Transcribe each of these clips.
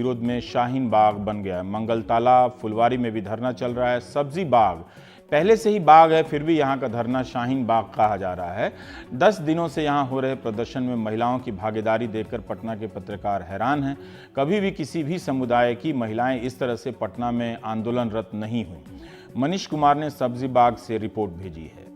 विरोध में शाहीन बाग बन गया है। मंगलताला फुलवारी में भी धरना चल रहा है। सब्जी बाग पहले से ही बाग है, फिर भी यहाँ का धरना शाहीन बाग कहा जा रहा है। 10 दिनों से यहाँ हो रहे प्रदर्शन में महिलाओं की भागीदारी देखकर पटना के पत्रकार हैरान हैं। कभी भी किसी भी समुदाय की महिलाएं इस तरह से पटना में आंदोलनरत नहीं हुई। मनीष कुमार ने सब्जी बाग से रिपोर्ट भेजी है।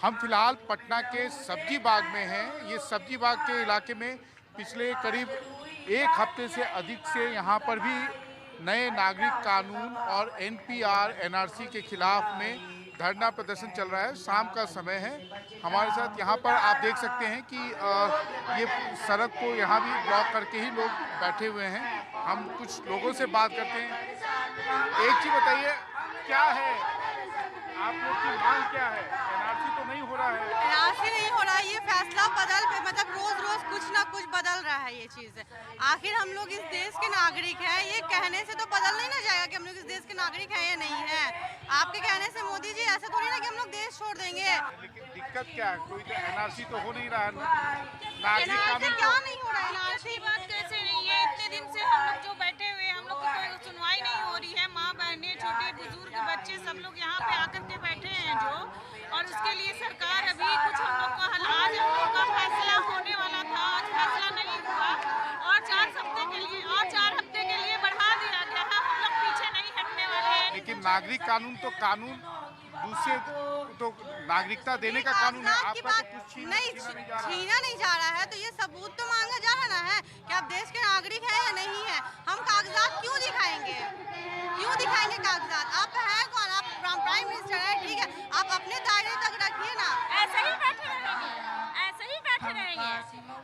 हम फिलहाल पटना के सब्जी बाग में हैं। ये सब्जी बाग के इलाके में पिछले करीब एक हफ्ते से अधिक से यहाँ पर भी नए नागरिक कानून और एनपीआर एनआरसी के खिलाफ में धरना प्रदर्शन चल रहा है। शाम का समय है। हमारे साथ यहाँ पर आप देख सकते हैं कि ये सड़क को यहाँ भी ब्लॉक करके ही लोग बैठे हुए हैं। हम कुछ लोगों से बात करते हैं। एक चीज़ बताइए, क्या है आप लोग की मांग, क्या है? एनआरसी तो नहीं हो रहा है। एनआरसी नहीं हो रहा है, ये फैसला बदल पे मतलब रोज रोज कुछ ना कुछ बदल रहा है। ये चीज आखिर हम लोग इस देश के नागरिक हैं, ये कहने से तो बदल नहीं ना जाएगा कि हम लोग इस देश के नागरिक हैं या नहीं है। आपके कहने से मोदी जी ऐसा थोड़ी ना कि हम लोग देश छोड़ देंगे। लेकिन दिक्कत क्या है? कोई एनआरसी तो हो नहीं रहा है। नागरिक कानून क्या नहीं हो रहा है? एनआरसी बात कैसे नहीं है? इतने दिन से हम लोग जो बैठे हुए हैं, हम लोग को कोई सुनवाई नहीं हो रही है। माँ बहनें, छोटे बुजुर्ग, बच्चे सब लोग यहाँ पे आकर के बैठे हैं जो, और उसके लिए सरकार अभी कुछ हम लोग का आज हम लोग का फैसला होने वाला था, आज फैसला नहीं हुआ और 4 हफ्ते के लिए बढ़ा दिया गया है। हम लोग पीछे नहीं हटने वाले हैं। लेकिन नागरिक कानून तो कानून दूसरे तो नागरिकता देने का कानून है। आपका तो कुछ छीना नहीं जा रहा है, तो ये सबूत तो मांगा जा रहा है कि आप देश के नागरिक हैं या नहीं है। हम कागजात क्यों दिखाएंगे कागजात? आप है कौन? आप प्राइम मिनिस्टर है, ठीक है, आप अपने दायरे तक रखिए ना। ऐसे ही बैठे रहेंगे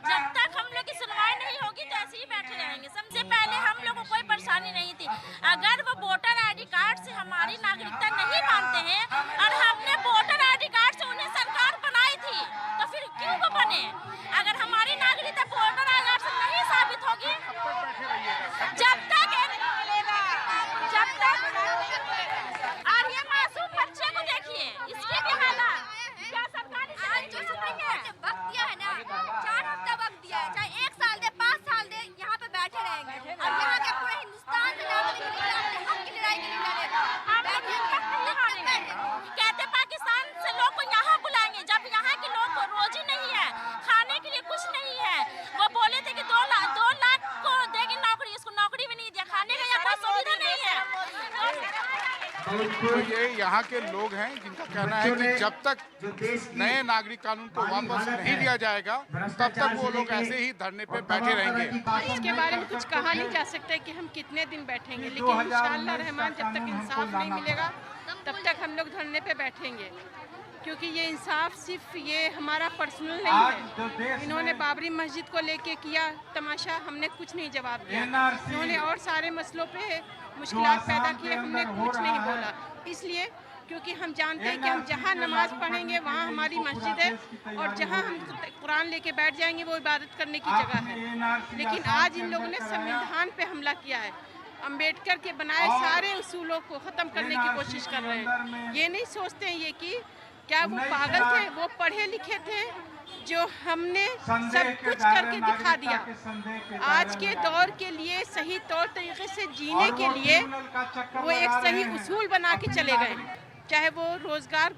जब तक हम लोग की सुनवाई नहीं होगी, तो ऐसे ही बैठे रहेंगे। सबसे पहले हम लोग को कोई परेशानी नहीं थी। अगर वो वोटर आईडी कार्ड से हमारी नागरिकता नहीं मानते हैं और हमने वोटर आईडी कार्ड से उन्हें सरकार बनाई थी, तो फिर क्यों वो बने? अगर हमारी नागरिकता वोटर आईडी कार्ड से नहीं साबित होगी, जब तक और ये मासूम बच्चे को देखिए, इसके भी हालात क्या सरकार आज जो वक्त दिया है ना, 4 हफ्ता वक्त दिया है, चाहे 1 साल दे 5 साल दे, यहाँ पे बैठे रहेंगे और यहाँ के पूरे हिंदुस्तान से नागरिक अपने हक की लड़ाई के लिए लड़ेंगे। कहते पाकिस्तान से लोग को यहाँ बुलाएंगे, जब यहाँ के लोग को रोजी नहीं है, खाने के लिए कुछ नहीं है। वो बोले थे कि 2 लाख को देगी नौकरी, इसको नौकरी भी नहीं दिया, खाने का यहाँ कोई सुविधा नहीं है। तो ये यहाँ के लोग हैं जिनका कहना है कि जब तक नए नागरिक कानून को वापस नहीं लिया जाएगा, तब तक वो लोग ऐसे ही धरने पे बैठे रहेंगे। इसके बारे में कुछ कहा नहीं जा सकता कि हम कितने दिन बैठेंगे, लेकिन इंशाअल्लाह रहमान जब तक इंसाफ नहीं मिलेगा तब तक हम लोग धरने पे बैठेंगे। क्योंकि ये इंसाफ सिर्फ ये हमारा पर्सनल नहीं है। इन्होंने बाबरी मस्जिद को लेके किया तमाशा, हमने कुछ नहीं जवाब दिया। इन्होंने और सारे मसलों पे मुश्किलात पैदा किए, हमने कुछ नहीं बोला। इसलिए क्योंकि हम जानते हैं कि हम जहाँ नमाज पढ़ेंगे वहाँ हमारी मस्जिद है, और जहाँ हम कुरान लेके बैठ जाएंगे वो इबादत करने की जगह है। लेकिन आज इन लोगों ने संविधान पे हमला किया है। अम्बेडकर के बनाए सारे उसूलों को ख़त्म करने की कोशिश कर रहे हैं। ये नहीं सोचते हैं ये कि क्या वो पागल थे? वो पढ़े लिखे थे जो हमने सब कुछ करके दिखा दिया। आज के दौर के लिए सही तौर तरीके से जीने के लिए वो एक सही उसूल बना के चले गए। चाहे वो रोजगार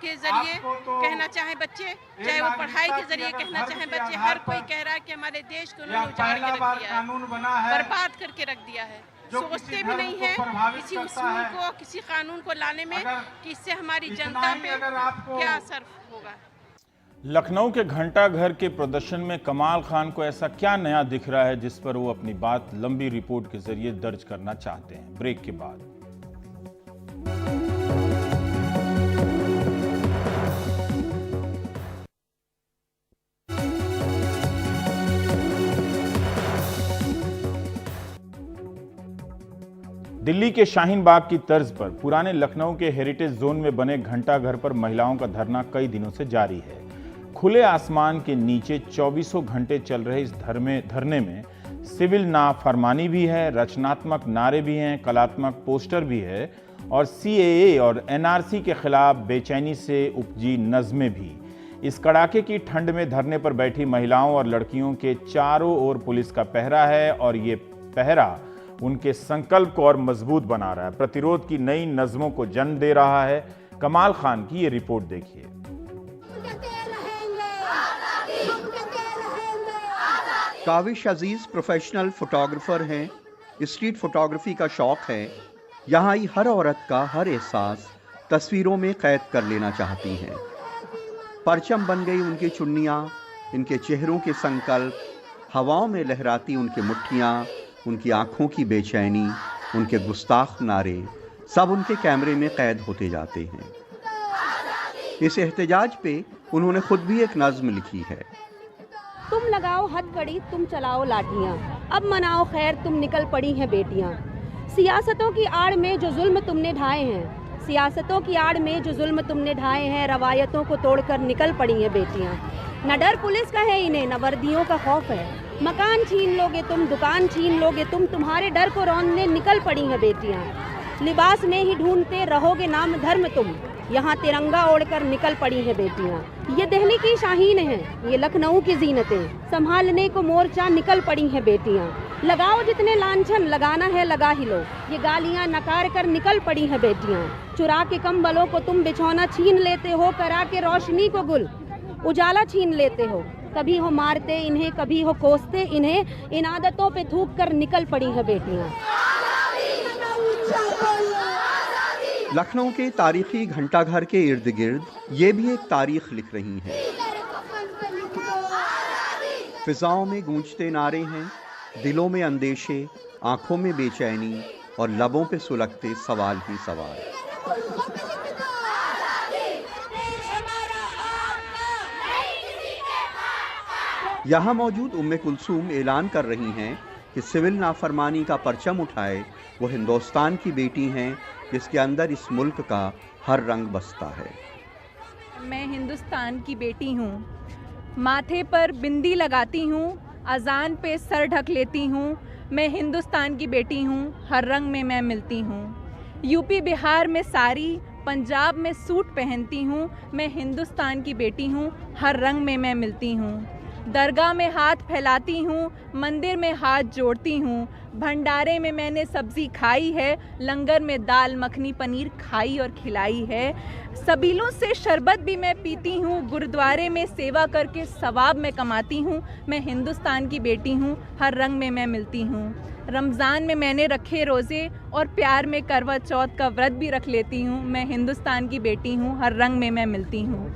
के जरिए कहना चाहे बच्चे, चाहे वो पढ़ाई के जरिए कहना चाहे बच्चे, हर कोई कह रहा है कि हमारे देश को उन्होंने उजाड़ के रख दिया है, बर्बाद करके रख दिया है। सोचते भी नहीं हैं किसी उसूल को, किसी कानून को लाने में कि इससे हमारी जनता पे क्या असर होगा। लखनऊ के घंटा घर के प्रदर्शन में कमाल खान को ऐसा क्या नया दिख रहा है जिस पर वो अपनी बात लंबी रिपोर्ट के जरिए दर्ज करना चाहते हैं। ब्रेक के बाद। दिल्ली के शाहीन बाग की तर्ज पर पुराने लखनऊ के हेरिटेज जोन में बने घंटा घर पर महिलाओं का धरना कई दिनों से जारी है। खुले आसमान के नीचे 24 घंटे चल रहे इस धरने में सिविल नाफरमानी भी है, रचनात्मक नारे भी हैं, कलात्मक पोस्टर भी है और CAA और NRC के खिलाफ बेचैनी से उपजी नज़में भी। इस कड़ाके की ठंड में धरने पर बैठी महिलाओं और लड़कियों के चारों ओर पुलिस का पहरा है और ये पहरा उनके संकल्प को और मजबूत बना रहा है, प्रतिरोध की नई नज़मों को जन्म दे रहा है। कमाल खान की ये रिपोर्ट देखिए। काविश अजीज प्रोफेशनल फोटोग्राफर हैं। स्ट्रीट फोटोग्राफी का शौक है। यहाँ ही हर औरत का हर एहसास तस्वीरों में कैद कर लेना चाहती हैं। परचम बन गई उनकी चुन्नियाँ, इनके चेहरों के संकल्प, हवाओं में लहराती उनकी मुट्ठियाँ, उनकी आंखों की बेचैनी, उनके गुस्ताख नारे, सब उनके कैमरे में कैद होते जाते हैं। इस एहतजाज पे उन्होंने खुद भी एक नज़्म लिखी है। तुम लगाओ हथकड़ी, तुम चलाओ लाठियाँ, अब मनाओ खैर, तुम निकल पड़ी हैं बेटियाँ। सियासतों की आड़ में जो जुल्म तुमने ढाए हैं, सियासतों की आड़ में जो जुल्म तुमने ढाए हैं, रवायतों को तोड़कर निकल पड़ी हैं बेटियाँ। न डर पुलिस का है इन्हें, न वर्दियों का खौफ है। मकान छीन लोगे तुम, दुकान छीन लोगे तुम, तुम्हारे डर को रौंदने निकल पड़ी हैं बेटियाँ। लिबास में ही ढूंढते रहोगे नाम धर्म तुम, यहाँ तिरंगा ओढ़कर निकल पड़ी हैं बेटियाँ। ये दिल्ली की शाहीन हैं, ये लखनऊ की जीनतें, संभालने को मोर्चा निकल पड़ी हैं बेटियाँ। लगाओ जितने लांछन लगाना है लगा ही लो, ये गालियाँ नकार कर निकल पड़ी हैं बेटियाँ। चुरा के कंबलों को तुम बिछौना छीन लेते हो, करा के रोशनी को गुल उजाला छीन लेते हो। कभी हो मारते इन्हें, कभी हो कोसते इन्हें, इन आदतों पे थूक कर निकल पड़ी हैं बेटियाँ। लखनऊ के तारीखी घंटाघर के इर्द गिर्द ये भी एक तारीख लिख रही हैं। फिजाओं में गूंजते नारे हैं, दिलों में अंदेशे, आंखों में बेचैनी और लबों पे सुलगते सवाल ही सवाल। यहाँ मौजूद उम्मे कुलसूम ऐलान कर रही हैं कि सिविल नाफरमानी का परचम उठाए वो हिंदुस्तान की बेटी हैं जिसके अंदर इस मुल्क का हर रंग बसता है। मैं हिंदुस्तान की बेटी हूँ, माथे पर बिंदी लगाती हूँ, अजान पे सर ढक लेती हूँ। मैं हिंदुस्तान की बेटी हूँ, हर रंग में मैं मिलती हूँ। यूपी बिहार में साड़ी, पंजाब में सूट पहनती हूँ। मैं हिंदुस्तान की बेटी हूँ, हर रंग में मैं मिलती हूँ। दरगाह में हाथ फैलाती हूँ, मंदिर में हाथ जोड़ती हूँ। भंडारे में मैंने सब्ज़ी खाई है, लंगर में दाल मखनी पनीर खाई और खिलाई है। सबीलों से शरबत भी मैं पीती हूँ, गुरुद्वारे में सेवा करके सवाब में कमाती हूँ। मैं हिंदुस्तान की बेटी हूँ, हर रंग में मैं मिलती हूँ। रमज़ान में मैंने रखे रोज़े और प्यार में करवा चौथ का व्रत भी रख लेती हूँ। मैं हिंदुस्तान की बेटी हूँ, हर रंग में मैं मिलती हूँ।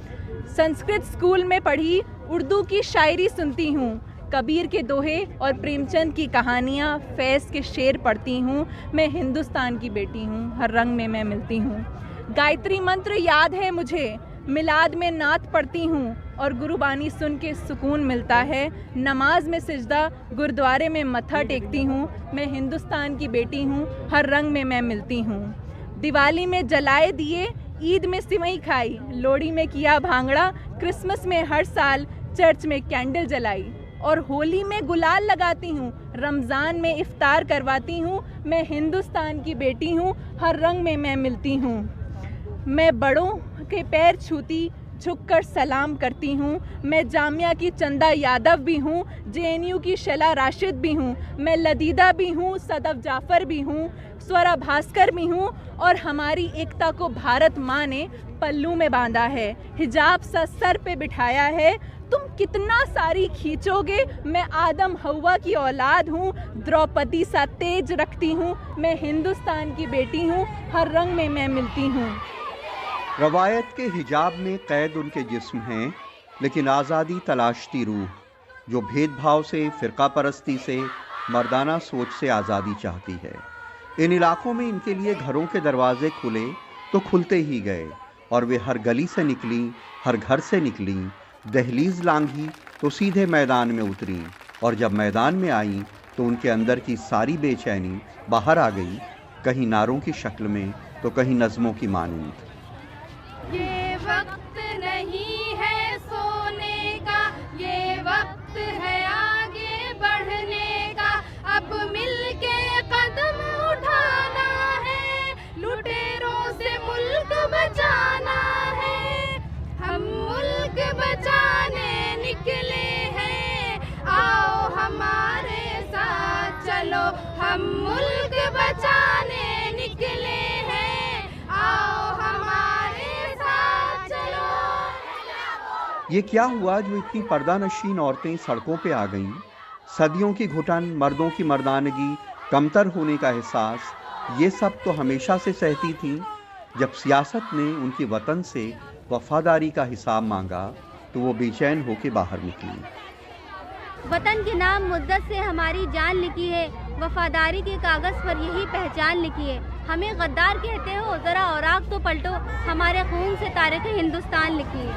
संस्कृत स्कूल में पढ़ी उर्दू की शायरी सुनती हूँ, कबीर के दोहे और प्रेमचंद की कहानियाँ, फैज़ के शेर पढ़ती हूँ। मैं हिंदुस्तान की बेटी हूँ, हर रंग में मैं मिलती हूँ। गायत्री मंत्र याद है मुझे, मिलाद में नात पढ़ती हूँ और गुरुबानी सुन के सुकून मिलता है। नमाज में सिजदा, गुरुद्वारे में मत्था टेकती हूँ। मैं हिंदुस्तान की बेटी हूँ, हर रंग में मैं मिलती हूँ। दिवाली में जलाए दिए, ईद में सिवई खाई, लोहड़ी में किया भांगड़ा, क्रिसमस में हर साल चर्च में कैंडल जलाई और होली में गुलाल लगाती हूँ, रमज़ान में इफ्तार करवाती हूँ। मैं हिंदुस्तान की बेटी हूँ, हर रंग में मैं मिलती हूँ। मैं बड़ों के पैर छूती, झुककर सलाम करती हूँ। मैं जामिया की चंदा यादव भी हूँ, JNU की शैला राशिद भी हूँ। मैं लदीदा भी हूँ, सदफ जाफ़र भी हूँ, स्वरा भास्कर भी हूँ और हमारी एकता को भारत माँ ने पल्लू में बांधा है, हिजाब सा सर पे बिठाया है तुम कितना सारी खींचोगे। मैं आदम हवा की औलाद हूँ, द्रौपदी सा तेज रखती हूँ। मैं हिंदुस्तान की बेटी हूँ, हर रंग में मैं मिलती हूँ। रवायत के हिजाब में कैद उनके जिस्म हैं, लेकिन आज़ादी तलाशती रूह, जो भेदभाव से, फ़िरका परस्ती से, मर्दाना सोच से आज़ादी चाहती है। इन इलाकों में इनके लिए घरों के दरवाजे खुले तो खुलते ही गए, और वे हर गली से निकली, हर घर से निकली, दहलीज लांघी तो सीधे मैदान में उतरी, और जब मैदान में आई तो उनके अंदर की सारी बेचैनी बाहर आ गई, कहीं नारों की शक्ल में तो कहीं नज़मों की मानंद। ये वक्त नहीं है सोने का, ये वक्त है आगे बढ़ने का। अब मिलके कदम उठाना है, लुटेरों से मुल्क बचाना है। हम मुल्क बचाने निकले हैं, आओ हमारे साथ चलो। हम मुल्क बचाने निकले हैं, आओ हमारे साथ चलो। ये क्या हुआ जो इतनी पर्दानशीन औरतें सड़कों पे आ गईं? सदियों की घुटन, मर्दों की मर्दानगी, कमतर होने का एहसास, ये सब तो हमेशा से सहती थीं। जब सियासत ने उनकी वतन से वफादारी का हिसाब मांगा तो वो बेचैन होकर बाहर निकली। वतन के नाम मुद्दत से हमारी जान लिखी है, वफादारी के कागज़ पर यही पहचान लिखी है। हमें गद्दार कहते हो, ज़रा औराक तो पलटो, हमारे खून से तारीख़ हिंदुस्तान लिखी है।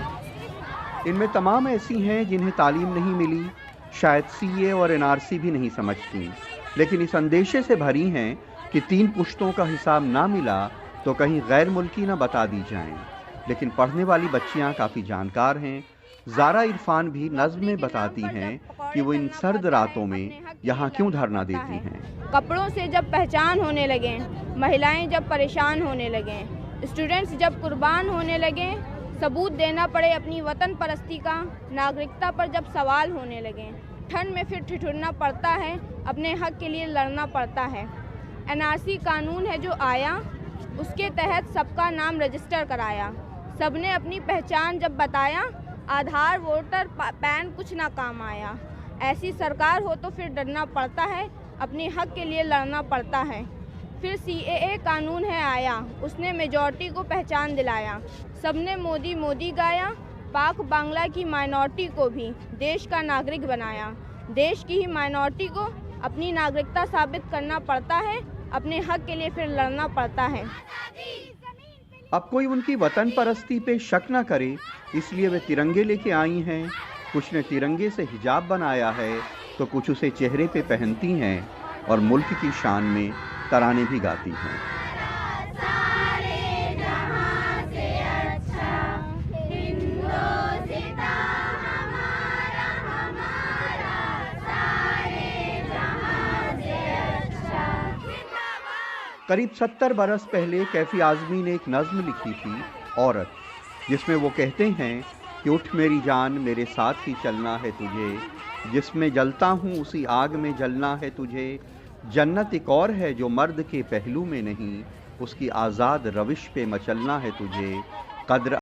इनमें तमाम ऐसी हैं जिन्हें तालीम नहीं मिली, शायद सीए और एनआरसी भी नहीं समझती, लेकिन इस अंदेशे से भरी हैं कि 3 पुश्तों का हिसाब ना मिला तो कहीं गैर मुल्की ना बता दी जाएं। लेकिन पढ़ने वाली बच्चियां काफ़ी जानकार हैं। ज़ारा इरफान भी नज़्म में बताती हैं कि वो इन सर्द रातों में यहाँ क्यों धरना देती हैं। कपड़ों से जब पहचान होने लगे, महिलाएं जब परेशान होने लगे, स्टूडेंट्स जब कुर्बान होने लगे, सबूत देना पड़े अपनी वतन परस्ती का, नागरिकता पर जब सवाल होने लगे, ठंड में फिर ठिठुरना पड़ता है, अपने हक के लिए लड़ना पड़ता है। एनआरसी कानून है जो आया, उसके तहत सबका नाम रजिस्टर कराया, सबने अपनी पहचान जब बताया, आधार वोटर पैन कुछ ना काम आया। ऐसी सरकार हो तो फिर डरना पड़ता है, अपने हक के लिए लड़ना पड़ता है। फिर सीएए कानून है आया, उसने मेजॉरिटी को पहचान दिलाया, सबने मोदी मोदी गाया, पाक बांग्ला की माइनॉरिटी को भी देश का नागरिक बनाया। देश की ही माइनॉरिटी को अपनी नागरिकता साबित करना पड़ता है, अपने हक के लिए फिर लड़ना पड़ता है। अब कोई उनकी वतन परस्ती पे शक न करे, इसलिए वे तिरंगे लेके आई हैं। कुछ ने तिरंगे से हिजाब बनाया है तो कुछ उसे चेहरे पे पहनती हैं और मुल्क की शान में तराने भी गाती हैं। करीब 70 बरस पहले कैफी आज़मी ने एक नज़्म लिखी थी, औरत, जिसमें वो कहते हैं कि उठ मेरी जान, मेरे साथ ही चलना है तुझे, जिसमें जलता हूँ उसी आग में जलना है तुझे। जन्नत एक और है जो मर्द के पहलू में नहीं, उसकी आज़ाद रविश पे मचलना है तुझे। कद्र